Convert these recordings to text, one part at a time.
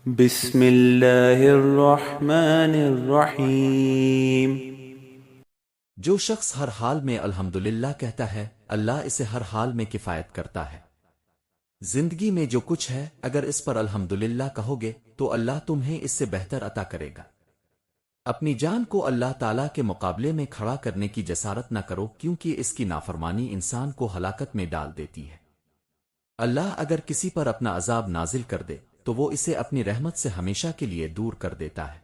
بسم اللہ الرحمن الرحیم۔ جو شخص ہر حال میں الحمدللہ کہتا ہے، اللہ اسے ہر حال میں کفایت کرتا ہے۔ زندگی میں جو کچھ ہے، اگر اس پر الحمدللہ کہو گے تو اللہ تمہیں اس سے بہتر عطا کرے گا۔ اپنی جان کو اللہ تعالیٰ کے مقابلے میں کھڑا کرنے کی جسارت نہ کرو، کیونکہ اس کی نافرمانی انسان کو ہلاکت میں ڈال دیتی ہے۔ اللہ اگر کسی پر اپنا عذاب نازل کر دے تو وہ اسے اپنی رحمت سے ہمیشہ کے لیے دور کر دیتا ہے۔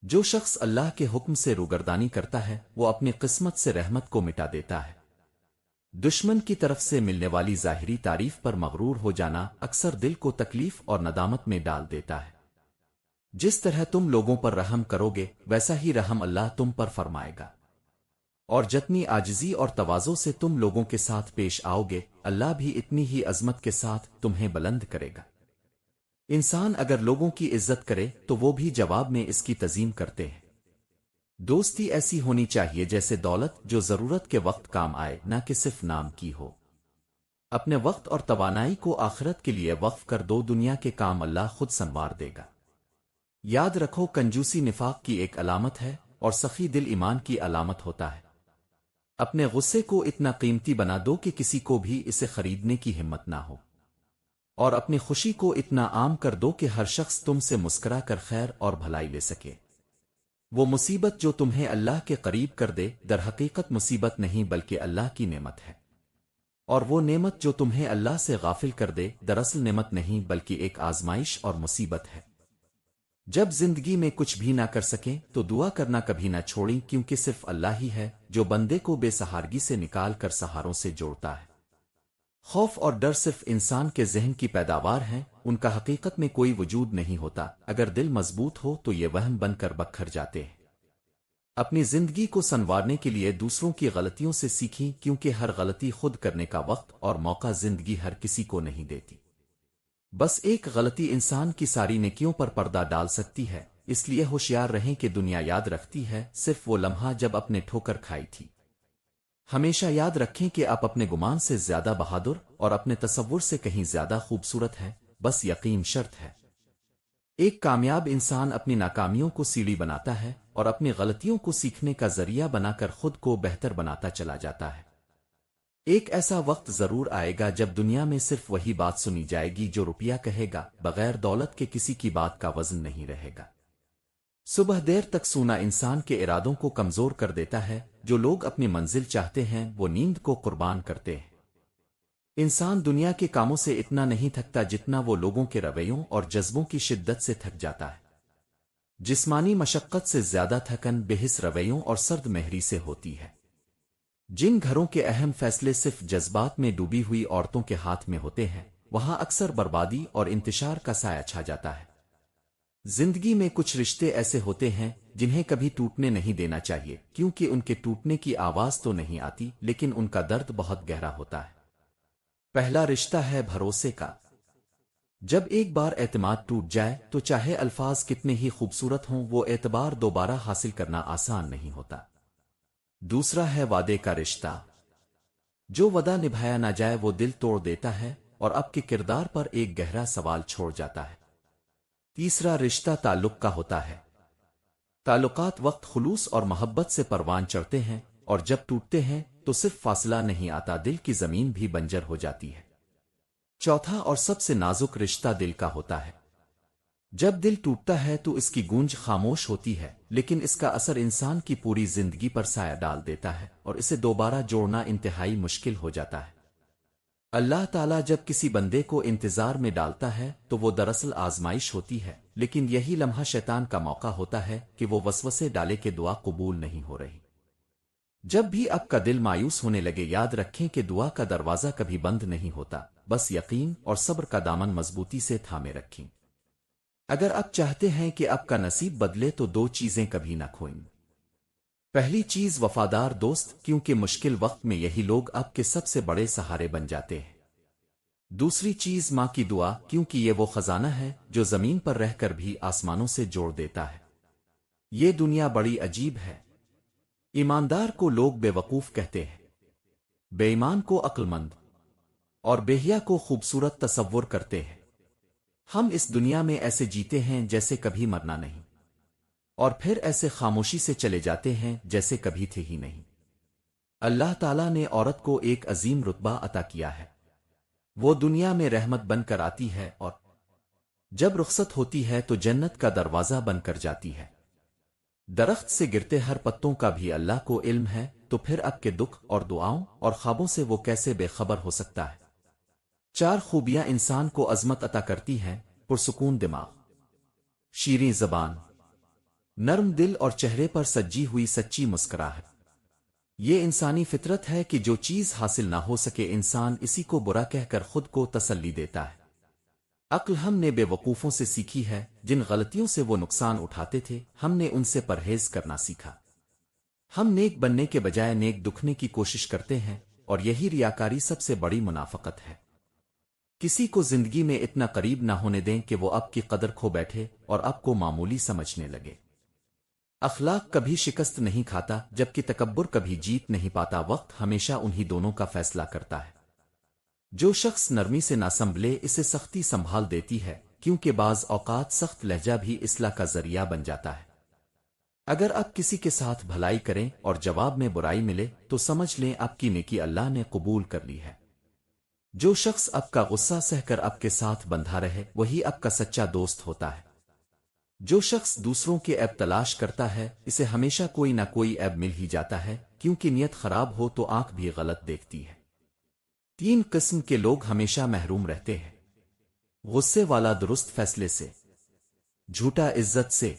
جو شخص اللہ کے حکم سے روگردانی کرتا ہے وہ اپنی قسمت سے رحمت کو مٹا دیتا ہے۔ دشمن کی طرف سے ملنے والی ظاہری تعریف پر مغرور ہو جانا اکثر دل کو تکلیف اور ندامت میں ڈال دیتا ہے۔ جس طرح تم لوگوں پر رحم کرو گے ویسا ہی رحم اللہ تم پر فرمائے گا، اور جتنی عاجزی اور تواضع سے تم لوگوں کے ساتھ پیش آؤ گے اللہ بھی اتنی ہی عظمت کے ساتھ تمہیں بلند کرے گا۔ انسان اگر لوگوں کی عزت کرے تو وہ بھی جواب میں اس کی تعظیم کرتے ہیں۔ دوستی ایسی ہونی چاہیے جیسے دولت، جو ضرورت کے وقت کام آئے، نہ کہ صرف نام کی ہو۔ اپنے وقت اور توانائی کو آخرت کے لیے وقف کر دو، دنیا کے کام اللہ خود سنوار دے گا۔ یاد رکھو، کنجوسی نفاق کی ایک علامت ہے اور سخی دل ایمان کی علامت ہوتا ہے۔ اپنے غصے کو اتنا قیمتی بنا دو کہ کسی کو بھی اسے خریدنے کی ہمت نہ ہو، اور اپنی خوشی کو اتنا عام کر دو کہ ہر شخص تم سے مسکرا کر خیر اور بھلائی لے سکے۔ وہ مصیبت جو تمہیں اللہ کے قریب کر دے در حقیقت مصیبت نہیں بلکہ اللہ کی نعمت ہے، اور وہ نعمت جو تمہیں اللہ سے غافل کر دے دراصل نعمت نہیں بلکہ ایک آزمائش اور مصیبت ہے۔ جب زندگی میں کچھ بھی نہ کر سکیں تو دعا کرنا کبھی نہ چھوڑیں، کیونکہ صرف اللہ ہی ہے جو بندے کو بے سہارگی سے نکال کر سہاروں سے جوڑتا ہے۔ خوف اور ڈر صرف انسان کے ذہن کی پیداوار ہیں، ان کا حقیقت میں کوئی وجود نہیں ہوتا۔ اگر دل مضبوط ہو تو یہ وہم بن کر بکھر جاتے ہیں۔ اپنی زندگی کو سنوارنے کے لیے دوسروں کی غلطیوں سے سیکھیں، کیونکہ ہر غلطی خود کرنے کا وقت اور موقع زندگی ہر کسی کو نہیں دیتی۔ بس ایک غلطی انسان کی ساری نیکیوں پر پردہ ڈال سکتی ہے، اس لیے ہوشیار رہیں کہ دنیا یاد رکھتی ہے صرف وہ لمحہ جب اپنے ٹھوکر کھائی تھی۔ ہمیشہ یاد رکھیں کہ آپ اپنے گمان سے زیادہ بہادر اور اپنے تصور سے کہیں زیادہ خوبصورت ہے، بس یقین شرط ہے۔ ایک کامیاب انسان اپنی ناکامیوں کو سیڑھی بناتا ہے اور اپنی غلطیوں کو سیکھنے کا ذریعہ بنا کر خود کو بہتر بناتا چلا جاتا ہے۔ ایک ایسا وقت ضرور آئے گا جب دنیا میں صرف وہی بات سنی جائے گی جو روپیہ کہے گا، بغیر دولت کے کسی کی بات کا وزن نہیں رہے گا۔ صبح دیر تک سونا انسان کے ارادوں کو کمزور کر دیتا ہے، جو لوگ اپنی منزل چاہتے ہیں وہ نیند کو قربان کرتے ہیں۔ انسان دنیا کے کاموں سے اتنا نہیں تھکتا جتنا وہ لوگوں کے رویوں اور جذبوں کی شدت سے تھک جاتا ہے۔ جسمانی مشقت سے زیادہ تھکن بے حس رویوں اور سرد مہری سے ہوتی ہے۔ جن گھروں کے اہم فیصلے صرف جذبات میں ڈوبی ہوئی عورتوں کے ہاتھ میں ہوتے ہیں، وہاں اکثر بربادی اور انتشار کا سایہ چھا جاتا ہے۔ زندگی میں کچھ رشتے ایسے ہوتے ہیں جنہیں کبھی ٹوٹنے نہیں دینا چاہیے، کیونکہ ان کے ٹوٹنے کی آواز تو نہیں آتی لیکن ان کا درد بہت گہرا ہوتا ہے۔ پہلا رشتہ ہے بھروسے کا۔ جب ایک بار اعتماد ٹوٹ جائے تو چاہے الفاظ کتنے ہی خوبصورت ہوں، وہ اعتبار دوبارہ حاصل کرنا آسان نہیں ہوتا۔ دوسرا ہے وعدے کا رشتہ۔ جو وعدہ نبھایا نہ جائے وہ دل توڑ دیتا ہے اور آپ کے کردار پر ایک گہرا سوال چھوڑ جاتا ہے۔ تیسرا رشتہ تعلق کا ہوتا ہے۔ تعلقات وقت خلوص اور محبت سے پروان چڑھتے ہیں، اور جب ٹوٹتے ہیں تو صرف فاصلہ نہیں آتا، دل کی زمین بھی بنجر ہو جاتی ہے۔ چوتھا اور سب سے نازک رشتہ دل کا ہوتا ہے۔ جب دل ٹوٹتا ہے تو اس کی گونج خاموش ہوتی ہے، لیکن اس کا اثر انسان کی پوری زندگی پر سایہ ڈال دیتا ہے اور اسے دوبارہ جوڑنا انتہائی مشکل ہو جاتا ہے۔ اللہ تعالیٰ جب کسی بندے کو انتظار میں ڈالتا ہے تو وہ دراصل آزمائش ہوتی ہے، لیکن یہی لمحہ شیطان کا موقع ہوتا ہے کہ وہ وسوسے ڈالے کہ دعا قبول نہیں ہو رہی۔ جب بھی آپ کا دل مایوس ہونے لگے یاد رکھیں کہ دعا کا دروازہ کبھی بند نہیں ہوتا، بس یقین اور صبر کا دامن مضبوطی سے تھامے رکھیں۔ اگر آپ چاہتے ہیں کہ آپ کا نصیب بدلے تو دو چیزیں کبھی نہ کھوئیں۔ پہلی چیز وفادار دوست، کیونکہ مشکل وقت میں یہی لوگ آپ کے سب سے بڑے سہارے بن جاتے ہیں۔ دوسری چیز ماں کی دعا، کیونکہ یہ وہ خزانہ ہے جو زمین پر رہ کر بھی آسمانوں سے جوڑ دیتا ہے۔ یہ دنیا بڑی عجیب ہے۔ ایماندار کو لوگ بے وقوف کہتے ہیں، بے ایمان کو عقل مند اور بےحیا کو خوبصورت تصور کرتے ہیں۔ ہم اس دنیا میں ایسے جیتے ہیں جیسے کبھی مرنا نہیں، اور پھر ایسے خاموشی سے چلے جاتے ہیں جیسے کبھی تھے ہی نہیں۔ اللہ تعالیٰ نے عورت کو ایک عظیم رتبہ عطا کیا ہے۔ وہ دنیا میں رحمت بن کر آتی ہے اور جب رخصت ہوتی ہے تو جنت کا دروازہ بن کر جاتی ہے۔ درخت سے گرتے ہر پتوں کا بھی اللہ کو علم ہے، تو پھر اب کے دکھ اور دعاؤں اور خوابوں سے وہ کیسے بے خبر ہو سکتا ہے؟ چار خوبیاں انسان کو عظمت عطا کرتی ہیں: پرسکون دماغ، شیریں زبان، نرم دل اور چہرے پر سجی ہوئی سچی مسکراہٹ۔ یہ انسانی فطرت ہے کہ جو چیز حاصل نہ ہو سکے انسان اسی کو برا کہہ کر خود کو تسلی دیتا ہے۔ عقل ہم نے بے وقوفوں سے سیکھی ہے، جن غلطیوں سے وہ نقصان اٹھاتے تھے ہم نے ان سے پرہیز کرنا سیکھا۔ ہم نیک بننے کے بجائے نیک دکھنے کی کوشش کرتے ہیں، اور یہی ریاکاری سب سے بڑی منافقت ہے۔ کسی کو زندگی میں اتنا قریب نہ ہونے دیں کہ وہ آپ کی قدر کھو بیٹھے اور آپ کو معمولی سمجھنے لگے۔ اخلاق کبھی شکست نہیں کھاتا، جبکہ تکبر کبھی جیت نہیں پاتا۔ وقت ہمیشہ انہی دونوں کا فیصلہ کرتا ہے۔ جو شخص نرمی سے نہ سنبھلے اسے سختی سنبھال دیتی ہے، کیونکہ بعض اوقات سخت لہجہ بھی اصلاح کا ذریعہ بن جاتا ہے۔ اگر آپ کسی کے ساتھ بھلائی کریں اور جواب میں برائی ملے تو سمجھ لیں آپ کی نیکی اللہ نے قبول کر لی ہے۔ جو شخص آپ کا غصہ سہ کر آپ کے ساتھ بندھا رہے وہی آپ کا سچا دوست ہوتا ہے۔ جو شخص دوسروں کے عیب تلاش کرتا ہے اسے ہمیشہ کوئی نہ کوئی عیب مل ہی جاتا ہے، کیونکہ نیت خراب ہو تو آنکھ بھی غلط دیکھتی ہے۔ تین قسم کے لوگ ہمیشہ محروم رہتے ہیں: غصے والا درست فیصلے سے، جھوٹا عزت سے،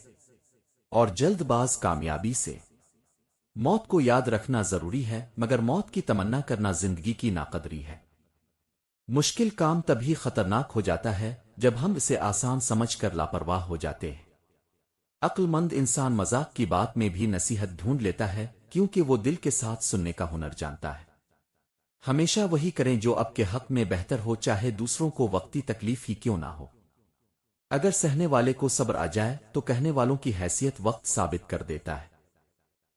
اور جلد باز کامیابی سے۔ موت کو یاد رکھنا ضروری ہے، مگر موت کی تمنا کرنا زندگی کی ناقدری ہے۔ مشکل کام تبھی خطرناک ہو جاتا ہے جب ہم اسے آسان سمجھ کر لاپرواہ ہو جاتے ہیں۔ عقل مند انسان مذاق کی بات میں بھی نصیحت ڈھونڈ لیتا ہے، کیونکہ وہ دل کے ساتھ سننے کا ہنر جانتا ہے۔ ہمیشہ وہی کریں جو آپ کے حق میں بہتر ہو، چاہے دوسروں کو وقتی تکلیف ہی کیوں نہ ہو۔ اگر سہنے والے کو صبر آ جائے تو کہنے والوں کی حیثیت وقت ثابت کر دیتا ہے۔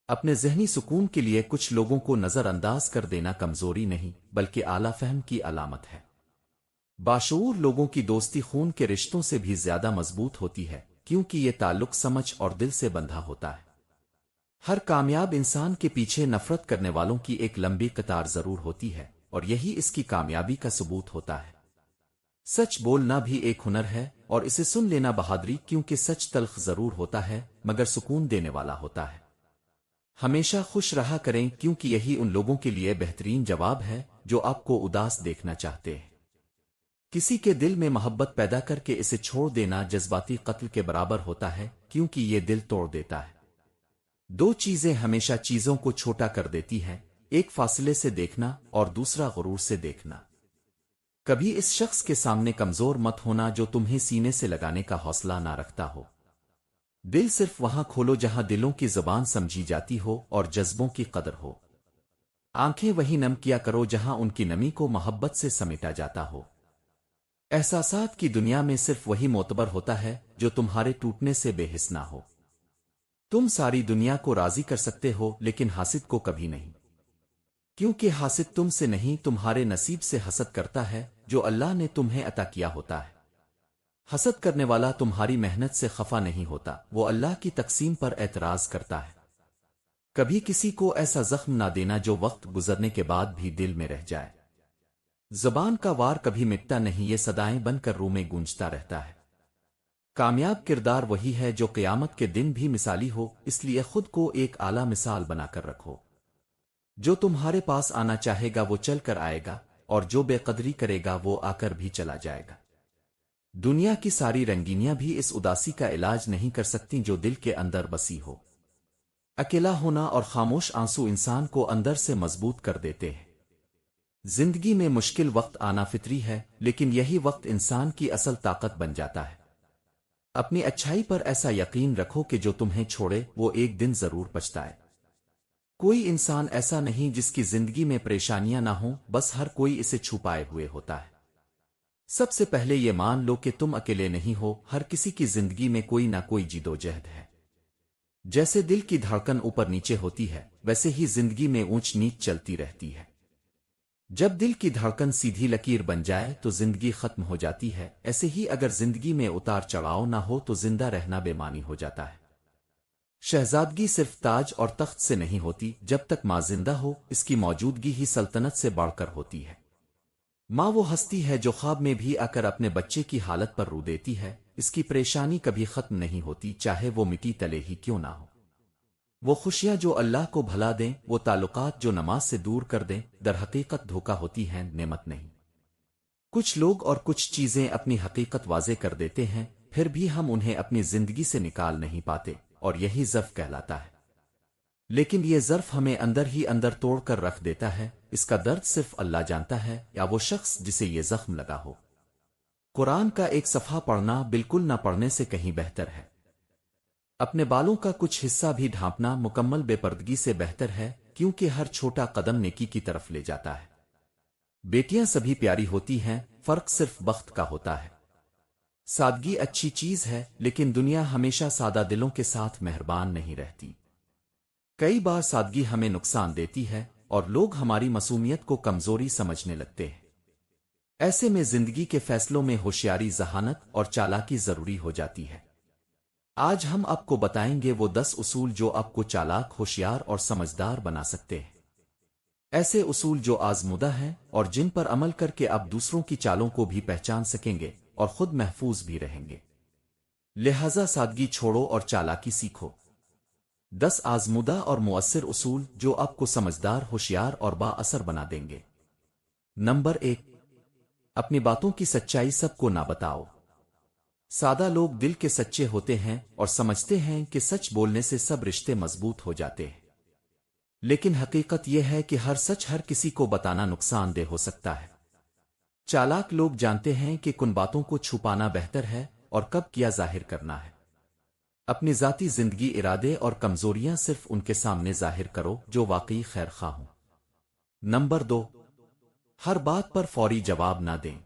اپنے ذہنی سکون کے لیے کچھ لوگوں کو نظر انداز کر دینا کمزوری نہیں بلکہ اعلیٰ فہم کی علامت ہے۔ باشعور لوگوں کی دوستی خون کے رشتوں سے بھی زیادہ مضبوط ہوتی ہے، کیونکہ یہ تعلق سمجھ اور دل سے بندھا ہوتا ہے۔ ہر کامیاب انسان کے پیچھے نفرت کرنے والوں کی ایک لمبی قطار ضرور ہوتی ہے، اور یہی اس کی کامیابی کا ثبوت ہوتا ہے۔ سچ بولنا بھی ایک ہنر ہے، اور اسے سن لینا بہادری، کیونکہ سچ تلخ ضرور ہوتا ہے مگر سکون دینے والا ہوتا ہے۔ ہمیشہ خوش رہا کریں، کیونکہ یہی ان لوگوں کے لیے بہترین جواب ہے جو آپ کو اداس دیکھنا چاہتے ہیں۔ کسی کے دل میں محبت پیدا کر کے اسے چھوڑ دینا جذباتی قتل کے برابر ہوتا ہے، کیونکہ یہ دل توڑ دیتا ہے۔ دو چیزیں ہمیشہ چیزوں کو چھوٹا کر دیتی ہیں: ایک فاصلے سے دیکھنا اور دوسرا غرور سے دیکھنا۔ کبھی اس شخص کے سامنے کمزور مت ہونا جو تمہیں سینے سے لگانے کا حوصلہ نہ رکھتا ہو۔ دل صرف وہاں کھولو جہاں دلوں کی زبان سمجھی جاتی ہو اور جذبوں کی قدر ہو۔ آنکھیں وہی نم کیا کرو جہاں ان کی نمی کو محبت سے سمیٹا جاتا ہو۔ احساسات کی دنیا میں صرف وہی معتبر ہوتا ہے جو تمہارے ٹوٹنے سے بے حس نہ ہو۔ تم ساری دنیا کو راضی کر سکتے ہو لیکن حاسد کو کبھی نہیں، کیونکہ حاسد تم سے نہیں تمہارے نصیب سے حسد کرتا ہے جو اللہ نے تمہیں عطا کیا ہوتا ہے۔ حسد کرنے والا تمہاری محنت سے خفا نہیں ہوتا، وہ اللہ کی تقسیم پر اعتراض کرتا ہے۔ کبھی کسی کو ایسا زخم نہ دینا جو وقت گزرنے کے بعد بھی دل میں رہ جائے۔ زبان کا وار کبھی مٹتا نہیں، یہ صدائیں بن کر روح میں گونجتا رہتا ہے۔ کامیاب کردار وہی ہے جو قیامت کے دن بھی مثالی ہو، اس لیے خود کو ایک اعلیٰ مثال بنا کر رکھو۔ جو تمہارے پاس آنا چاہے گا وہ چل کر آئے گا، اور جو بے قدری کرے گا وہ آ کر بھی چلا جائے گا۔ دنیا کی ساری رنگینیاں بھی اس اداسی کا علاج نہیں کر سکتی جو دل کے اندر بسی ہو۔ اکیلا ہونا اور خاموش آنسو انسان کو اندر سے مضبوط کر دیتے ہیں۔ زندگی میں مشکل وقت آنا فطری ہے، لیکن یہی وقت انسان کی اصل طاقت بن جاتا ہے۔ اپنی اچھائی پر ایسا یقین رکھو کہ جو تمہیں چھوڑے وہ ایک دن ضرور پچھتائے۔ کوئی انسان ایسا نہیں جس کی زندگی میں پریشانیاں نہ ہوں، بس ہر کوئی اسے چھپائے ہوئے ہوتا ہے۔ سب سے پہلے یہ مان لو کہ تم اکیلے نہیں ہو، ہر کسی کی زندگی میں کوئی نہ کوئی جدوجہد ہے۔ جیسے دل کی دھڑکن اوپر نیچے ہوتی ہے، ویسے ہی زندگی میں اونچ نیچ چلتی رہتی ہے۔ جب دل کی دھڑکن سیدھی لکیر بن جائے تو زندگی ختم ہو جاتی ہے، ایسے ہی اگر زندگی میں اتار چڑھاؤ نہ ہو تو زندہ رہنا بے معنی ہو جاتا ہے۔ شہزادگی صرف تاج اور تخت سے نہیں ہوتی، جب تک ماں زندہ ہو اس کی موجودگی ہی سلطنت سے بڑھ کر ہوتی ہے۔ ماں وہ ہستی ہے جو خواب میں بھی آ کر اپنے بچے کی حالت پر رو دیتی ہے، اس کی پریشانی کبھی ختم نہیں ہوتی چاہے وہ مٹی تلے ہی کیوں نہ ہو۔ وہ خوشیاں جو اللہ کو بھلا دیں، وہ تعلقات جو نماز سے دور کر دیں، در حقیقت دھوکہ ہوتی ہیں، نعمت نہیں۔ کچھ لوگ اور کچھ چیزیں اپنی حقیقت واضح کر دیتے ہیں، پھر بھی ہم انہیں اپنی زندگی سے نکال نہیں پاتے، اور یہی ضعف کہلاتا ہے۔ لیکن یہ ضعف ہمیں اندر ہی اندر توڑ کر رکھ دیتا ہے، اس کا درد صرف اللہ جانتا ہے یا وہ شخص جسے یہ زخم لگا ہو۔ قرآن کا ایک صفحہ پڑھنا بالکل نہ پڑھنے سے کہیں بہتر ہے۔ اپنے بالوں کا کچھ حصہ بھی ڈھانپنا مکمل بے پردگی سے بہتر ہے، کیونکہ ہر چھوٹا قدم نیکی کی طرف لے جاتا ہے۔ بیٹیاں سبھی پیاری ہوتی ہیں، فرق صرف بخت کا ہوتا ہے۔ سادگی اچھی چیز ہے، لیکن دنیا ہمیشہ سادہ دلوں کے ساتھ مہربان نہیں رہتی۔ کئی بار سادگی ہمیں نقصان دیتی ہے اور لوگ ہماری معصومیت کو کمزوری سمجھنے لگتے ہیں۔ ایسے میں زندگی کے فیصلوں میں ہوشیاری، ذہانت اور چالاکی ضروری ہو جاتی ہے۔ آج ہم آپ کو بتائیں گے وہ 10 اصول جو آپ کو چالاک، ہوشیار اور سمجھدار بنا سکتے ہیں۔ ایسے اصول جو آزمودہ ہیں اور جن پر عمل کر کے آپ دوسروں کی چالوں کو بھی پہچان سکیں گے اور خود محفوظ بھی رہیں گے۔ لہذا سادگی چھوڑو اور چالاکی سیکھو۔ 10 آزمودہ اور مؤثر اصول جو آپ کو سمجھدار، ہوشیار اور با اثر بنا دیں گے۔ نمبر 1، اپنی باتوں کی سچائی سب کو نہ بتاؤ۔ سادہ لوگ دل کے سچے ہوتے ہیں اور سمجھتے ہیں کہ سچ بولنے سے سب رشتے مضبوط ہو جاتے ہیں، لیکن حقیقت یہ ہے کہ ہر سچ ہر کسی کو بتانا نقصان دہ ہو سکتا ہے۔ چالاک لوگ جانتے ہیں کہ کن باتوں کو چھپانا بہتر ہے اور کب کیا ظاہر کرنا ہے۔ اپنی ذاتی زندگی، ارادے اور کمزوریاں صرف ان کے سامنے ظاہر کرو جو واقعی خیر خواہ ہوں۔ نمبر 2، ہر بات پر فوری جواب نہ دیں۔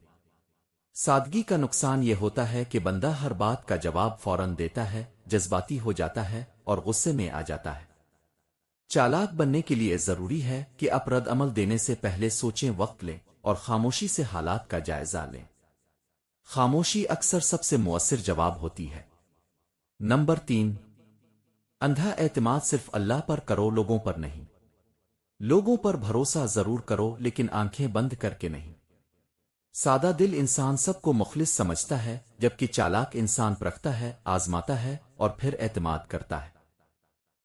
سادگی کا نقصان یہ ہوتا ہے کہ بندہ ہر بات کا جواب فوراً دیتا ہے، جذباتی ہو جاتا ہے اور غصے میں آ جاتا ہے۔ چالاک بننے کے لیے ضروری ہے کہ آپ رد عمل دینے سے پہلے سوچیں، وقت لیں اور خاموشی سے حالات کا جائزہ لیں۔ خاموشی اکثر سب سے مؤثر جواب ہوتی ہے۔ نمبر 3، اندھا اعتماد صرف اللہ پر کرو، لوگوں پر نہیں۔ لوگوں پر بھروسہ ضرور کرو لیکن آنکھیں بند کر کے نہیں۔ سادہ دل انسان سب کو مخلص سمجھتا ہے، جبکہ چالاک انسان پرکھتا ہے، آزماتا ہے اور پھر اعتماد کرتا ہے۔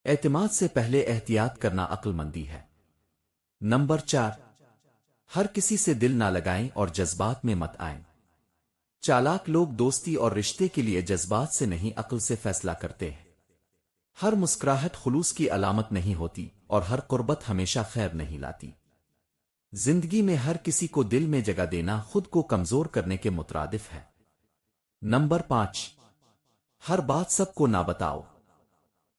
اعتماد سے پہلے احتیاط کرنا عقل مندی ہے۔ نمبر 4، ہر کسی سے دل نہ لگائیں اور جذبات میں مت آئیں۔ چالاک لوگ دوستی اور رشتے کے لیے جذبات سے نہیں، عقل سے فیصلہ کرتے ہیں۔ ہر مسکراہٹ خلوص کی علامت نہیں ہوتی اور ہر قربت ہمیشہ خیر نہیں لاتی۔ زندگی میں ہر کسی کو دل میں جگہ دینا خود کو کمزور کرنے کے مترادف ہے۔ نمبر 5، ہر بات سب کو نہ بتاؤ۔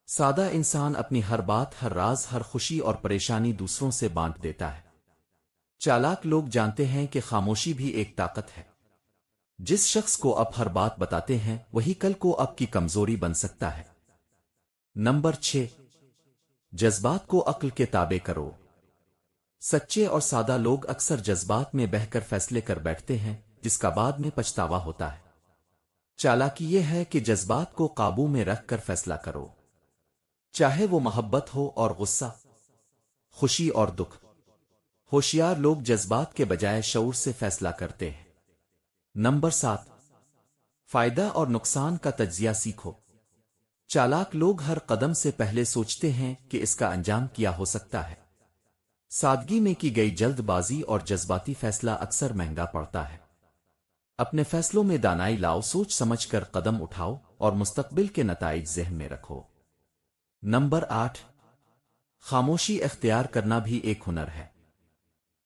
سادہ انسان اپنی ہر بات، ہر راز، ہر خوشی اور پریشانی دوسروں سے بانٹ دیتا ہے۔ چالاک لوگ جانتے ہیں کہ خاموشی بھی ایک طاقت ہے۔ جس شخص کو آپ ہر بات بتاتے ہیں وہی کل کو آپ کی کمزوری بن سکتا ہے۔ نمبر 6، جذبات کو عقل کے تابع کرو۔ سچے اور سادہ لوگ اکثر جذبات میں بہہ کر فیصلے کر بیٹھتے ہیں، جس کا بعد میں پچھتاوا ہوتا ہے۔ چالاکی یہ ہے کہ جذبات کو قابو میں رکھ کر فیصلہ کرو، چاہے وہ محبت ہو اور غصہ، خوشی اور دکھ۔ ہوشیار لوگ جذبات کے بجائے شعور سے فیصلہ کرتے ہیں۔ نمبر 7، فائدہ اور نقصان کا تجزیہ سیکھو۔ چالاک لوگ ہر قدم سے پہلے سوچتے ہیں کہ اس کا انجام کیا ہو سکتا ہے۔ سادگی میں کی گئی جلد بازی اور جذباتی فیصلہ اکثر مہنگا پڑتا ہے۔ اپنے فیصلوں میں دانائی لاؤ، سوچ سمجھ کر قدم اٹھاؤ اور مستقبل کے نتائج ذہن میں رکھو۔ نمبر 8، خاموشی اختیار کرنا بھی ایک ہنر ہے۔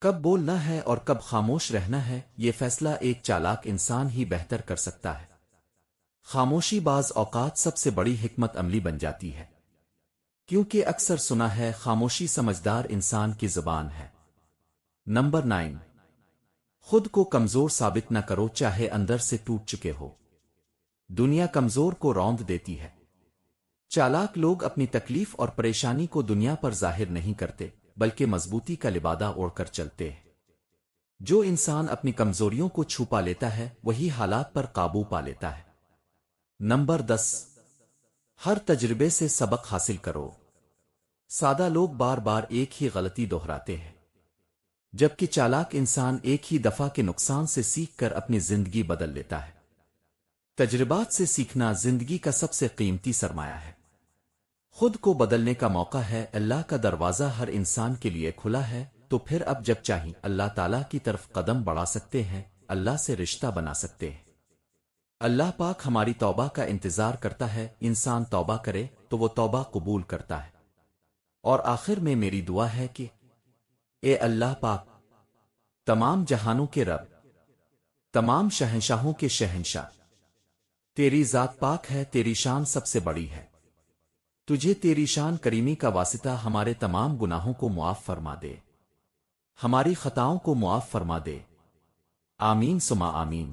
کب بولنا ہے اور کب خاموش رہنا ہے، یہ فیصلہ ایک چالاک انسان ہی بہتر کر سکتا ہے۔ خاموشی بعض اوقات سب سے بڑی حکمت عملی بن جاتی ہے، کیونکہ اکثر سنا ہے خاموشی سمجھدار انسان کی زبان ہے۔ نمبر 9، خود کو کمزور ثابت نہ کرو چاہے اندر سے ٹوٹ چکے ہو۔ دنیا کمزور کو روند دیتی ہے۔ چالاک لوگ اپنی تکلیف اور پریشانی کو دنیا پر ظاہر نہیں کرتے، بلکہ مضبوطی کا لبادہ اوڑھ کر چلتے ہیں۔ جو انسان اپنی کمزوریوں کو چھپا لیتا ہے وہی حالات پر قابو پا لیتا ہے۔ نمبر 10، ہر تجربے سے سبق حاصل کرو۔ سادہ لوگ بار بار ایک ہی غلطی دہراتے ہیں، جبکہ چالاک انسان ایک ہی دفعہ کے نقصان سے سیکھ کر اپنی زندگی بدل لیتا ہے۔ تجربات سے سیکھنا زندگی کا سب سے قیمتی سرمایہ ہے۔ خود کو بدلنے کا موقع ہے، اللہ کا دروازہ ہر انسان کے لیے کھلا ہے، تو پھر اب جب چاہیں اللہ تعالیٰ کی طرف قدم بڑھا سکتے ہیں، اللہ سے رشتہ بنا سکتے ہیں۔ اللہ پاک ہماری توبہ کا انتظار کرتا ہے، انسان توبہ کرے تو وہ توبہ قبول کرتا ہے۔ اور آخر میں میری دعا ہے کہ اے اللہ پاک، تمام جہانوں کے رب، تمام شہنشاہوں کے شہنشاہ، تیری ذات پاک ہے، تیری شان سب سے بڑی ہے، تجھے تیری شان کریمی کا واسطہ ہمارے تمام گناہوں کو معاف فرما دے، ہماری خطاؤں کو معاف فرما دے، آمین ثم آمین۔